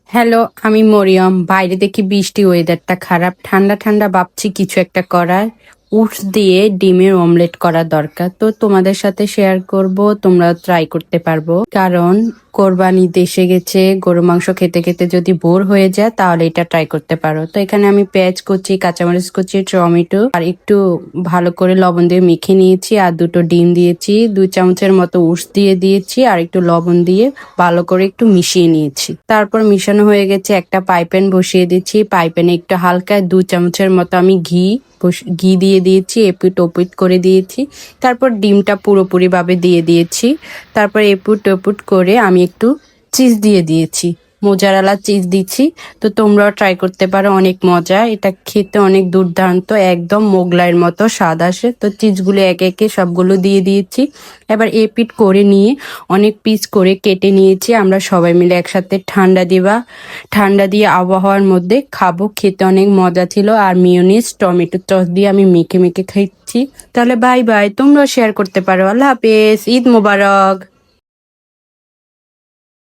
Hello, আমি মরিয়ম। বাইরে দেখি বৃষ্টি, ওয়েদারটা খারাপ। ঠান্ডা ঠান্ডা ভাবছি কিছু একটা করার। ওটস দিয়ে ডিমের অমলেট করা দরকার। তো তোমাদের সাথে শেয়ার করব, তোমরা ট্রাই করতে পারবো। কারণ কোরবানি দেশে গেছে, গরু মাংস খেতে খেতে যদি বোর হয়ে যায় তাহলে এটা ট্রাই করতে পারো। তো এখানে আমি পেঁয়াজ কুচি, কাঁচামরিচ কুচি, টমেটো আর একটু ভালো করে লবণ দিয়ে মেখে নিয়েছি। আর দুটো ডিম দিয়েছি, 2 চামচের মতো ওটস দিয়ে দিয়েছি আর একটু লবণ দিয়ে ভালো করে একটু মিশিয়ে নিয়েছি। তারপর মিশানো হয়ে গেছে, একটা পাইপ্যান বসিয়ে দিচ্ছি। পাইপ্যানে একটু হালকা 2 চামচের মতো আমি ঘি দিয়ে দিয়েছি, এপিট ওপিট করে দিয়েছি। তারপর ডিমটা পুরোপুরি ভাবে দিয়ে দিয়েছি। তারপর এপুট ওপুট করে আমি একটু চিজ দিয়ে দিয়েছি, মোজারেলা চিজ দিচ্ছি। তো তোমরাও ট্রাই করতে পারো, অনেক মজা। এটা খেতে অনেক দুর্দান্ত, একদম মোগলাইয়ের মতো স্বাদ আসে। তো চিজগুলো একে একে সবগুলো দিয়ে দিয়েছি। এবার এপিট করে নিয়ে অনেক পিস করে কেটে নিয়েছি। আমরা সবাই মিলে একসাথে ঠান্ডা দিয়ে আবহাওয়ার মধ্যে খাবো। খেতে অনেক মজা ছিল। আর মিওনিজ টমেটো সস দিয়ে আমি মেখে মেখে খাচ্ছি। তাহলে বাই বাই, তোমরাও শেয়ার করতে পারো। আল্লাহ হাফেজ, ঈদ মোবারক।